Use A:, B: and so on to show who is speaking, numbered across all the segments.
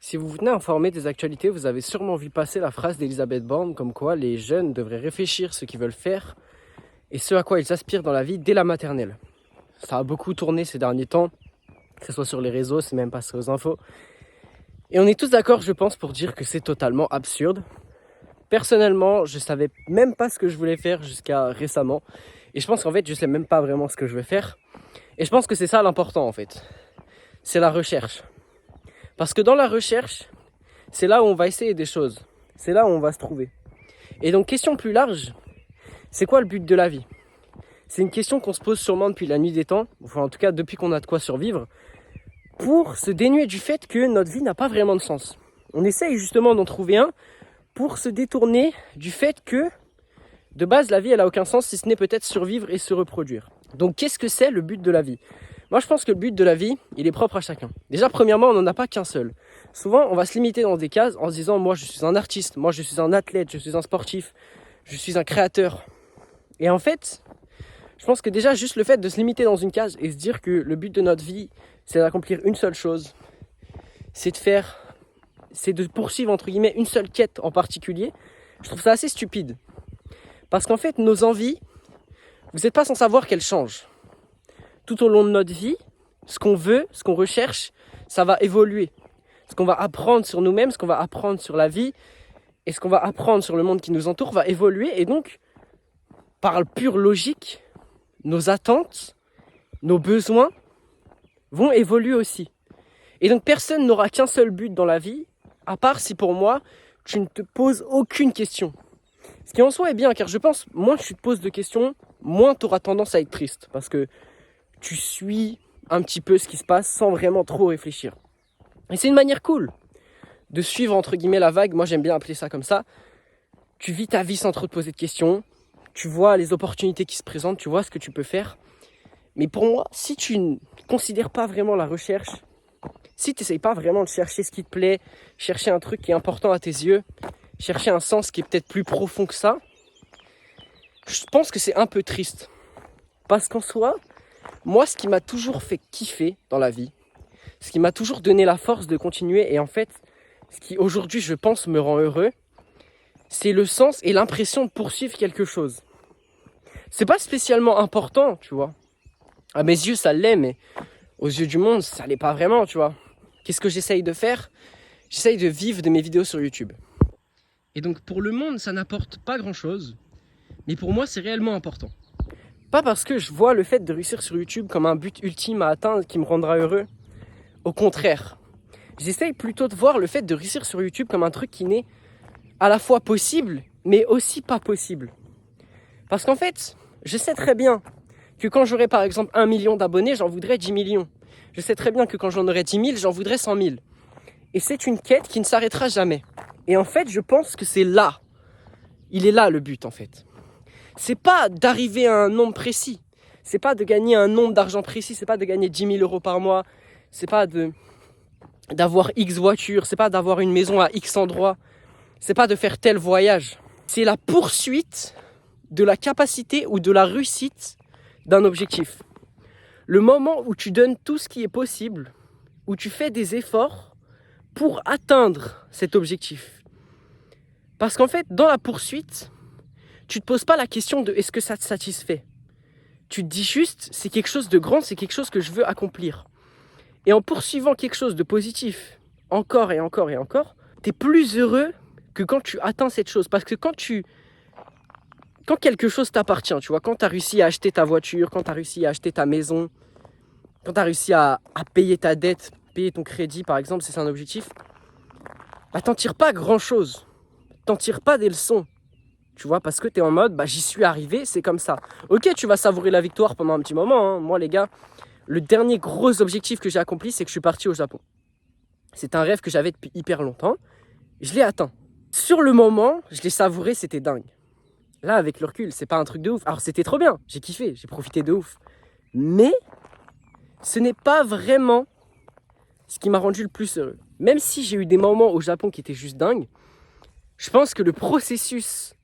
A: Si vous vous tenez informé des actualités, vous avez sûrement vu passer la phrase d'Elisabeth Borne comme quoi les jeunes devraient réfléchir ce qu'ils veulent faire et ce à quoi ils aspirent dans la vie dès la maternelle. Ça a beaucoup tourné ces derniers temps, que ce soit sur les réseaux, c'est même passé aux infos. Et on est tous d'accord, je pense, pour dire que c'est totalement absurde. Personnellement, je savais même pas ce que je voulais faire jusqu'à récemment. Et je pense qu'en fait, je sais même pas vraiment ce que je veux faire. Et je pense que c'est ça l'important en fait. C'est la recherche. Parce que dans la recherche, c'est là où on va essayer des choses. C'est là où on va se trouver. Et donc, question plus large, c'est quoi le but de la vie ? C'est une question qu'on se pose sûrement depuis la nuit des temps, enfin en tout cas depuis qu'on a de quoi survivre, pour se dénuer du fait que notre vie n'a pas vraiment de sens. On essaye justement d'en trouver un pour se détourner du fait que, de base, la vie elle a aucun sens si ce n'est peut-être survivre et se reproduire. Donc qu'est-ce que c'est le but de la vie ? Moi je pense que le but de la vie, il est propre à chacun. Déjà premièrement, on n'en a pas qu'un seul. Souvent on va se limiter dans des cases en se disant moi je suis un artiste, moi je suis un athlète, je suis un sportif, je suis un créateur. Et en fait, je pense que déjà juste le fait de se limiter dans une case et se dire que le but de notre vie c'est d'accomplir une seule chose, c'est de poursuivre entre guillemets une seule quête en particulier, je trouve ça assez stupide. Parce qu'en fait nos envies, vous n'êtes pas sans savoir qu'elles changent. Tout au long de notre vie, ce qu'on veut, ce qu'on recherche, ça va évoluer. Ce qu'on va apprendre sur nous-mêmes, ce qu'on va apprendre sur la vie et ce qu'on va apprendre sur le monde qui nous entoure va évoluer. Et donc, par pure logique, nos attentes, nos besoins vont évoluer aussi. Et donc, personne n'aura qu'un seul but dans la vie, à part si pour moi, tu ne te poses aucune question. Ce qui en soi est bien, car je pense, moins tu te poses de questions, moins tu auras tendance à être triste. Parce que tu suis un petit peu ce qui se passe sans vraiment trop réfléchir. Et c'est une manière cool de suivre entre guillemets la vague, moi j'aime bien appeler ça comme ça. Tu vis ta vie sans trop te poser de questions, tu vois les opportunités qui se présentent, tu vois ce que tu peux faire. Mais pour moi, si tu ne considères pas vraiment la recherche, si tu n'essayes pas vraiment de chercher ce qui te plaît, chercher un truc qui est important à tes yeux, chercher un sens qui est peut-être plus profond que ça, je pense que c'est un peu triste. Parce qu'en soi, moi, ce qui m'a toujours fait kiffer dans la vie, ce qui m'a toujours donné la force de continuer, et en fait, ce qui aujourd'hui, je pense, me rend heureux, c'est le sens et l'impression de poursuivre quelque chose. C'est pas spécialement important, tu vois. À mes yeux, ça l'est, mais aux yeux du monde, ça l'est pas vraiment, tu vois. Qu'est-ce que j'essaye de faire ? J'essaye de vivre de mes vidéos sur YouTube. Et donc, pour le monde, ça n'apporte pas grand-chose, mais pour moi, c'est réellement important. Pas parce que je vois le fait de réussir sur YouTube comme un but ultime à atteindre qui me rendra heureux. Au contraire, j'essaye plutôt de voir le fait de réussir sur YouTube comme un truc qui n'est à la fois possible, mais aussi pas possible. Parce qu'en fait, je sais très bien que quand j'aurai par exemple 1 million d'abonnés, j'en voudrais 10 millions. Je sais très bien que quand j'en aurai 10 000, j'en voudrais 100 000. Et c'est une quête qui ne s'arrêtera jamais. Et en fait, je pense que c'est là. Il est là le but en fait. C'est pas d'arriver à un nombre précis. C'est pas de gagner un nombre d'argent précis. C'est pas de gagner 10 000 euros par mois. C'est pas d'avoir X voitures. C'est pas d'avoir une maison à X endroit. C'est pas de faire tel voyage. C'est la poursuite de la capacité ou de la réussite d'un objectif. Le moment où tu donnes tout ce qui est possible, où tu fais des efforts pour atteindre cet objectif. Parce qu'en fait, dans la poursuite, tu ne te poses pas la question de est-ce que ça te satisfait. Tu te dis juste, c'est quelque chose de grand, c'est quelque chose que je veux accomplir. Et en poursuivant quelque chose de positif, encore et encore et encore, tu es plus heureux que quand tu atteins cette chose. Parce que quand quelque chose t'appartient, tu vois, quand tu as réussi à acheter ta voiture, quand tu as réussi à acheter ta maison, quand tu as réussi à payer ta dette, payer ton crédit par exemple, si c'est un objectif, bah t'en tires pas grand-chose. T'en tires pas des leçons. Tu vois, parce que tu es en mode, bah j'y suis arrivé, c'est comme ça. Ok, tu vas savourer la victoire pendant un petit moment. Hein. Moi les gars, le dernier gros objectif que j'ai accompli, c'est que je suis parti au Japon. C'est un rêve que j'avais depuis hyper longtemps. Je l'ai atteint. Sur le moment, je l'ai savouré, c'était dingue. Là, avec le recul, c'est pas un truc de ouf. Alors c'était trop bien, j'ai kiffé, j'ai profité de ouf. Mais ce n'est pas vraiment ce qui m'a rendu le plus heureux. Même si j'ai eu des moments au Japon qui étaient juste dingues, je pense que le processus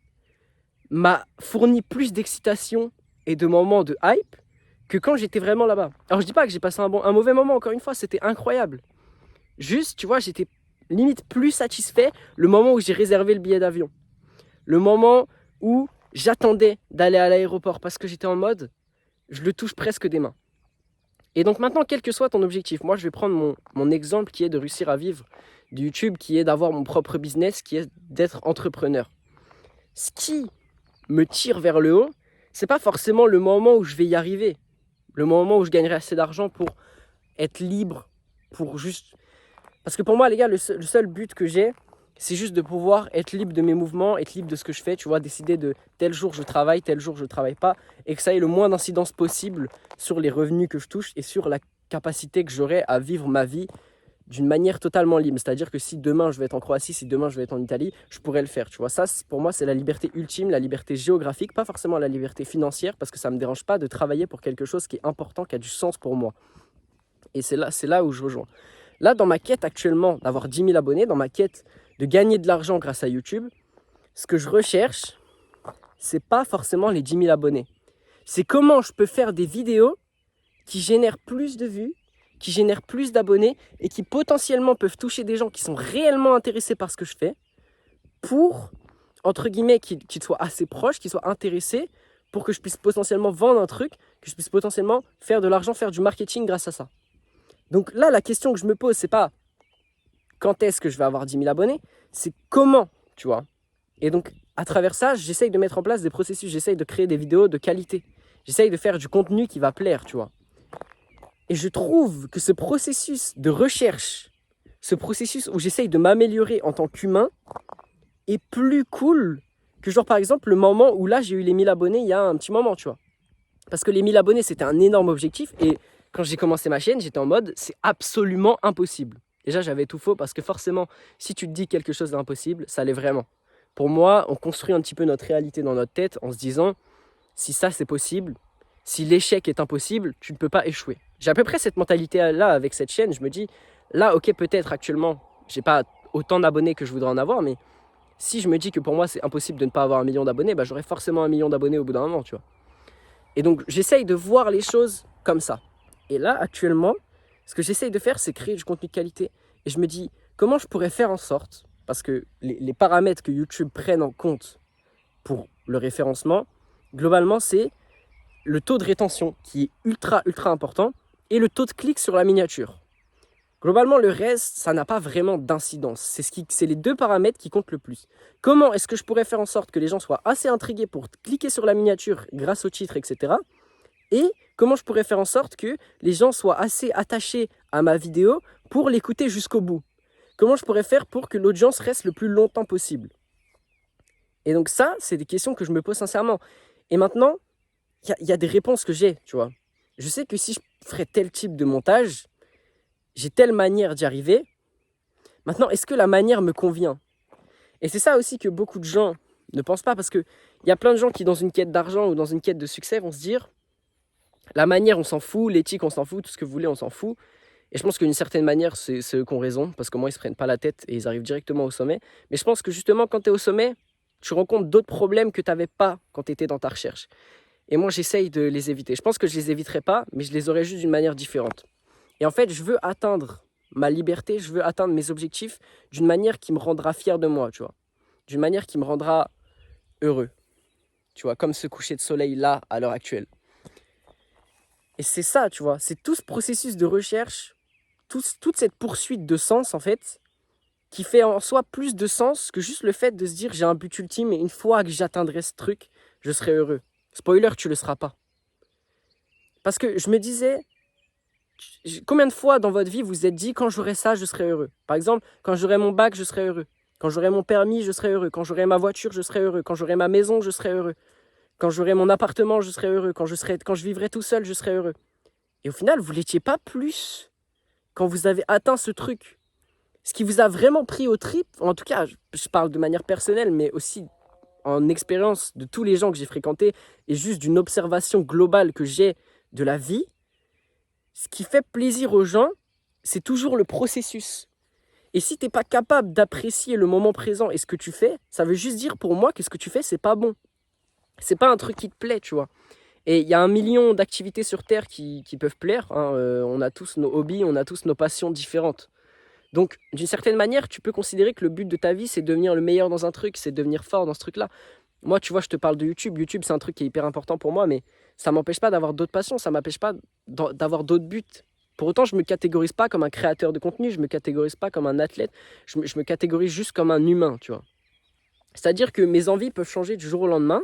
A: m'a fourni plus d'excitation et de moments de hype que quand j'étais vraiment là-bas. Alors je dis pas que j'ai passé un mauvais moment, encore une fois, c'était incroyable. Juste, tu vois, j'étais limite plus satisfait le moment où j'ai réservé le billet d'avion. Le moment où j'attendais d'aller à l'aéroport parce que j'étais en mode, je le touche presque des mains. Et donc maintenant, quel que soit ton objectif, moi je vais prendre mon exemple qui est de réussir à vivre de YouTube, qui est d'avoir mon propre business, qui est d'être entrepreneur. Ce qui me tire vers le haut, c'est pas forcément le moment où je vais y arriver, le moment où je gagnerai assez d'argent pour être libre, pour juste... Parce que pour moi, les gars, le seul but que j'ai, c'est juste de pouvoir être libre de mes mouvements, être libre de ce que je fais, tu vois, décider de tel jour je travaille, tel jour je travaille pas, et que ça ait le moins d'incidence possible sur les revenus que je touche et sur la capacité que j'aurai à vivre ma vie d'une manière totalement libre. C'est-à-dire que si demain je vais être en Croatie, si demain je vais être en Italie, je pourrais le faire, tu vois. Ça, pour moi, c'est la liberté ultime, la liberté géographique, pas forcément la liberté financière, parce que ça me dérange pas de travailler pour quelque chose qui est important, qui a du sens pour moi. Et c'est là où je rejoins. Là, dans ma quête actuellement d'avoir 10 000 abonnés, dans ma quête de gagner de l'argent grâce à YouTube, ce que je recherche, c'est pas forcément les 10 000 abonnés. C'est comment je peux faire des vidéos qui génèrent plus de vues, qui génèrent plus d'abonnés et qui potentiellement peuvent toucher des gens qui sont réellement intéressés par ce que je fais pour, entre guillemets, qu'ils soient assez proches, qu'ils soient intéressés pour que je puisse potentiellement vendre un truc, que je puisse potentiellement faire de l'argent, faire du marketing grâce à ça. Donc là, la question que je me pose, c'est pas quand est-ce que je vais avoir 10 000 abonnés, c'est comment, tu vois. Et donc, à travers ça, j'essaye de mettre en place des processus, j'essaye de créer des vidéos de qualité. J'essaye de faire du contenu qui va plaire, tu vois. Et je trouve que ce processus de recherche, ce processus où j'essaye de m'améliorer en tant qu'humain, est plus cool que genre par exemple le moment où là j'ai eu les 1000 abonnés il y a un petit moment, tu vois. Parce que les 1000 abonnés c'était un énorme objectif et quand j'ai commencé ma chaîne j'étais en mode c'est absolument impossible. Déjà j'avais tout faux parce que forcément si tu te dis quelque chose d'impossible ça l'est vraiment. Pour moi on construit un petit peu notre réalité dans notre tête en se disant si ça c'est possible, si l'échec est impossible, tu ne peux pas échouer. J'ai à peu près cette mentalité-là avec cette chaîne. Je me dis, là, ok, peut-être actuellement, j'ai pas autant d'abonnés que je voudrais en avoir, mais si je me dis que pour moi, c'est impossible de ne pas avoir 1 million d'abonnés, bah, j'aurai forcément 1 million d'abonnés au bout d'un moment, tu vois. Et donc, j'essaye de voir les choses comme ça. Et là, actuellement, ce que j'essaye de faire, c'est créer du contenu de qualité. Et je me dis, comment je pourrais faire en sorte, parce que les paramètres que YouTube prenne en compte pour le référencement, globalement, c'est le taux de rétention qui est ultra important et le taux de clic sur la miniature. Globalement, le reste, ça n'a pas vraiment d'incidence. C'est les deux paramètres qui comptent le plus. Comment est-ce que je pourrais faire en sorte que les gens soient assez intrigués pour cliquer sur la miniature grâce au titre, etc. Et comment je pourrais faire en sorte que les gens soient assez attachés à ma vidéo pour l'écouter jusqu'au bout. Comment je pourrais faire pour que l'audience reste le plus longtemps possible. Et donc ça, c'est des questions que je me pose sincèrement. Et maintenant, il y a des réponses que j'ai, tu vois. Je sais que si je ferais tel type de montage, j'ai telle manière d'y arriver. Maintenant, est-ce que la manière me convient? Et c'est ça aussi que beaucoup de gens ne pensent pas, parce qu'il y a plein de gens qui, dans une quête d'argent ou dans une quête de succès, vont se dire la manière, on s'en fout, l'éthique, on s'en fout, tout ce que vous voulez, on s'en fout. Et je pense qu'une certaine manière, c'est eux qui ont raison, parce que moi, ils ne se prennent pas la tête et ils arrivent directement au sommet. Mais je pense que justement, quand tu es au sommet, tu rencontres d'autres problèmes que tu n'avais pas quand tu étais dans ta recherche. Et moi, j'essaye de les éviter. Je pense que je les éviterai pas, mais je les aurai juste d'une manière différente. Et en fait, je veux atteindre ma liberté, je veux atteindre mes objectifs d'une manière qui me rendra fier de moi, tu vois. D'une manière qui me rendra heureux. Tu vois, comme ce coucher de soleil là, à l'heure actuelle. Et c'est ça, tu vois, c'est tout ce processus de recherche, toute cette poursuite de sens, en fait, qui fait en soi plus de sens que juste le fait de se dire j'ai un but ultime et une fois que j'atteindrai ce truc, je serai heureux. Spoiler, tu le seras pas. Parce que je me disais, combien de fois dans votre vie vous êtes dit quand j'aurai ça, je serai heureux? Par exemple, quand j'aurai mon bac, je serai heureux. Quand j'aurai mon permis, je serai heureux. Quand j'aurai ma voiture, je serai heureux. Quand j'aurai ma maison, je serai heureux. Quand j'aurai mon appartement, je serai heureux. Quand je vivrai tout seul, je serai heureux. Et au final, vous ne l'étiez pas plus quand vous avez atteint ce truc. Ce qui vous a vraiment pris aux tripes, en tout cas, je parle de manière personnelle, mais aussi en expérience de tous les gens que j'ai fréquentés et juste d'une observation globale que j'ai de la vie, ce qui fait plaisir aux gens, c'est toujours le processus. Et si tu n'es pas capable d'apprécier le moment présent et ce que tu fais, ça veut juste dire pour moi que ce que tu fais, c'est pas bon. C'est pas un truc qui te plaît, tu vois. Et il y a 1 million d'activités sur Terre qui peuvent plaire. Hein. On a tous nos hobbies, on a tous nos passions différentes. Donc, d'une certaine manière, tu peux considérer que le but de ta vie, c'est de devenir le meilleur dans un truc, c'est de devenir fort dans ce truc-là. Moi, tu vois, je te parle de YouTube. YouTube, c'est un truc qui est hyper important pour moi, mais ça m'empêche pas d'avoir d'autres passions, ça m'empêche pas d'avoir d'autres buts. Pour autant, je me catégorise pas comme un créateur de contenu, je me catégorise pas comme un athlète, je me catégorise juste comme un humain, tu vois. C'est-à-dire que mes envies peuvent changer du jour au lendemain.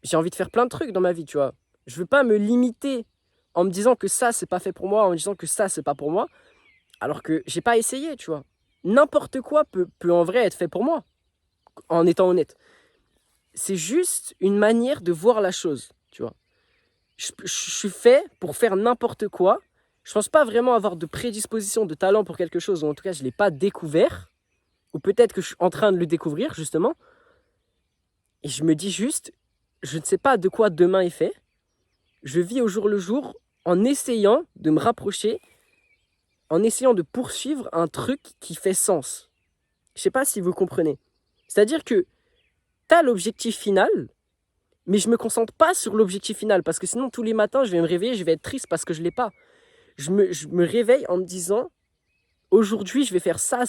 A: J'ai envie de faire plein de trucs dans ma vie, tu vois. Je veux pas me limiter en me disant que ça, c'est pas fait pour moi, en me disant que ça, c'est pas pour moi, alors que j'ai pas essayé, tu vois. N'importe quoi peut en vrai être fait pour moi, en étant honnête. C'est juste une manière de voir la chose, tu vois. Je suis fait pour faire n'importe quoi. Je pense pas vraiment avoir de prédisposition, de talent pour quelque chose, ou en tout cas, je l'ai pas découvert. Ou peut-être que je suis en train de le découvrir, justement. Et je me dis juste, je ne sais pas de quoi demain est fait. Je vis au jour le jour en essayant de me rapprocher, en essayant de poursuivre un truc qui fait sens. Je sais pas si vous comprenez. C'est-à-dire que tu as l'objectif final, mais je me concentre pas sur l'objectif final, parce que sinon tous les matins je vais me réveiller, je vais être triste parce que je l'ai pas. Je me réveille en me disant, aujourd'hui je vais faire ça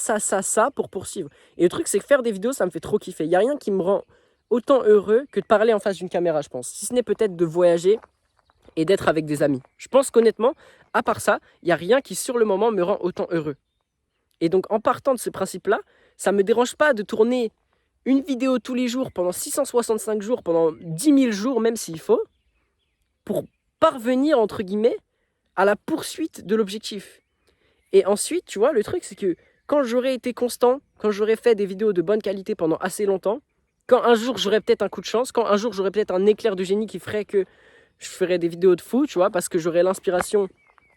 A: pour poursuivre. Et le truc c'est que faire des vidéos ça me fait trop kiffer. Il n'y a rien qui me rend autant heureux que de parler en face d'une caméra, je pense. Si ce n'est peut-être de voyager et d'être avec des amis. Je pense qu'honnêtement, à part ça, il n'y a rien qui sur le moment me rend autant heureux. Et donc en partant de ce principe-là, ça ne me dérange pas de tourner une vidéo tous les jours, pendant 665 jours, pendant 10 000 jours même s'il faut, pour parvenir, entre guillemets, à la poursuite de l'objectif. Et ensuite, tu vois, le truc, c'est que quand j'aurai été constant, quand j'aurai fait des vidéos de bonne qualité pendant assez longtemps, quand un jour j'aurai peut-être un coup de chance, quand un jour j'aurai peut-être un éclair de génie qui ferait que je ferais des vidéos de fou, tu vois, parce que j'aurai l'inspiration,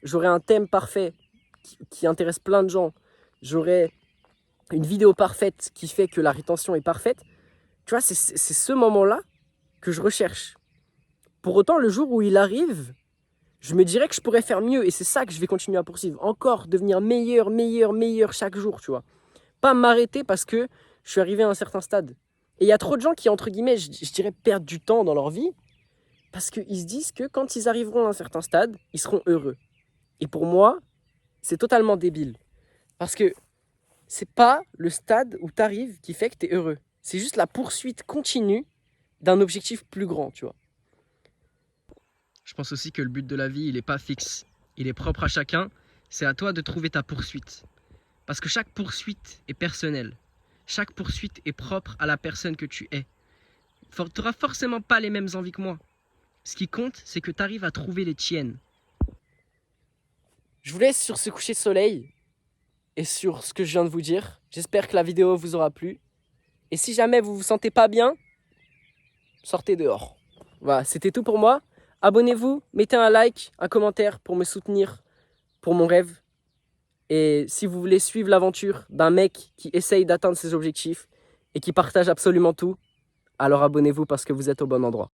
A: j'aurai un thème parfait qui intéresse plein de gens, j'aurai une vidéo parfaite qui fait que la rétention est parfaite, tu vois, c'est ce moment-là que je recherche. Pour autant, le jour où il arrive, je me dirais que je pourrais faire mieux, et c'est ça que je vais continuer à poursuivre. Encore devenir meilleur chaque jour, tu vois. Pas m'arrêter parce que je suis arrivé à un certain stade. Et il y a trop de gens qui, entre guillemets, je dirais, perdent du temps dans leur vie, parce qu'ils se disent que quand ils arriveront à un certain stade, ils seront heureux. Et pour moi, c'est totalement débile. Parce que c'est pas le stade où tu arrives qui fait que tu es heureux. C'est juste la poursuite continue d'un objectif plus grand, tu vois. Je pense aussi que le but de la vie, il n'est pas fixe. Il est propre à chacun. C'est à toi de trouver ta poursuite. Parce que chaque poursuite est personnelle. Chaque poursuite est propre à la personne que tu es. Tu n'auras forcément pas les mêmes envies que moi. Ce qui compte, c'est que tu arrives à trouver les tiennes. Je vous laisse sur ce coucher de soleil et sur ce que je viens de vous dire. J'espère que la vidéo vous aura plu. Et si jamais vous vous sentez pas bien, sortez dehors. Voilà, c'était tout pour moi. Abonnez-vous, mettez un like, un commentaire pour me soutenir pour mon rêve. Et si vous voulez suivre l'aventure d'un mec qui essaye d'atteindre ses objectifs et qui partage absolument tout, alors abonnez-vous parce que vous êtes au bon endroit.